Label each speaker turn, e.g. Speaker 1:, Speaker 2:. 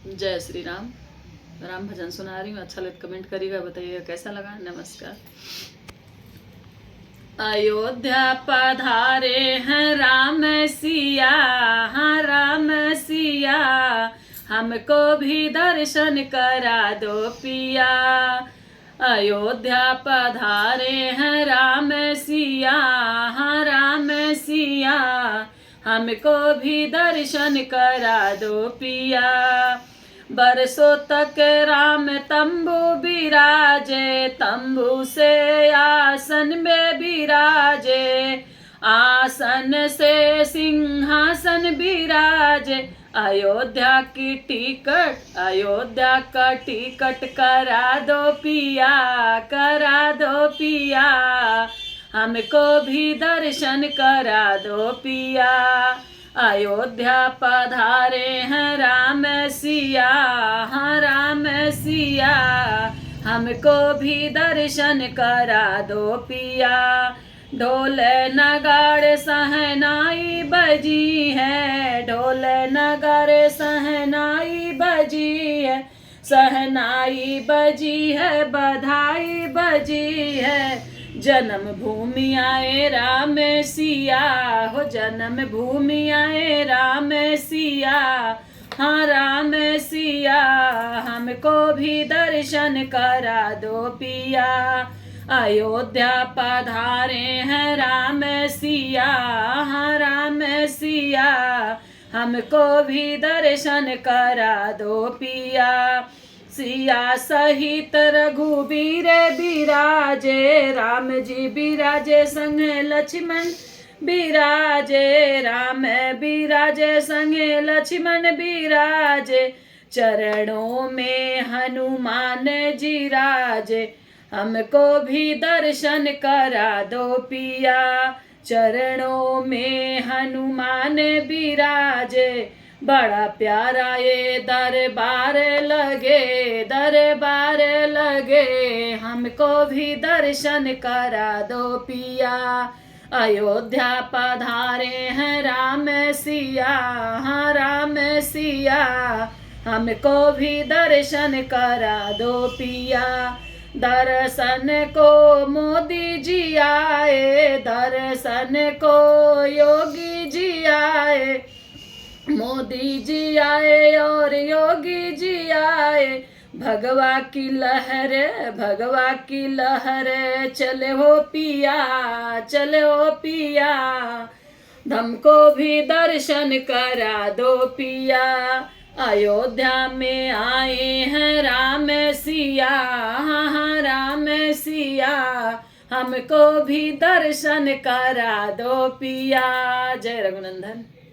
Speaker 1: जय श्री राम। राम भजन सुना रही हूँ, अच्छा लगे कमेंट करिएगा, बताइएगा कैसा लगा। नमस्कार। अयोध्या पधारे हैं राम सिया, हाँ राम सिया, हमको भी दर्शन करा दो पिया। अयोध्या पधारे हैं राम सिया, हाँ राम सिया, हमको भी दर्शन करा दो पिया। बरसों तक राम तंबू बिराजे, तंबू से आसन में बिराजे, आसन से सिंहासन बिराजे। अयोध्या की टिकट, अयोध्या का टिकट करा दो पिया, करा दो पिया, हमको भी दर्शन करा दो पिया। अयोध्या पधारे हैं राम सिया, हाँ राम सिया, हमको भी दर्शन करा दो पिया। ढोल नगाड़े सहनाई बजी है, ढोल नगाड़े सहनाई बजी है, सहनाई बजी है, बधाई बजी है। जन्म भूमि आए राम सिया, हो जन्म भूमि आए राम सिया, हाँ राम सिया, हमको भी दर्शन करा दो पिया। अयोध्या पधारे हैं राम सिया, हाँ राम सिया, हमको भी दर्शन करा दो पिया। सिया सहित रघुबीर बिराजे, राम जी बिराजे संगे लक्ष्मण बिराजे, राम बिराजे संगे लक्ष्मण बिराजे, चरणों में हनुमान जी राजे, हमको भी दर्शन करा दो पिया। चरणों में हनुमान बिराजे, बड़ा प्यारा ये दरबार लगे, दरबार लगे, हमको भी दर्शन करा दो पिया। अयोध्या पधारे हैं राम सिया, हाँ राम सिया, हमको भी दर्शन करा दो पिया। दर्शन को मोदी जी आए, दर्शन को योगी जी आए, मोदी जी आए और योगी जी आए। भगवा की लहर, भगवा की लहर, चले हो पिया, चले हो पिया, हमको भी दर्शन करा दो पिया। अयोध्या में आए हैं राम सिया, हाँ हाँ राम सिया, हमको भी दर्शन करा दो पिया। जय रघुनंदन।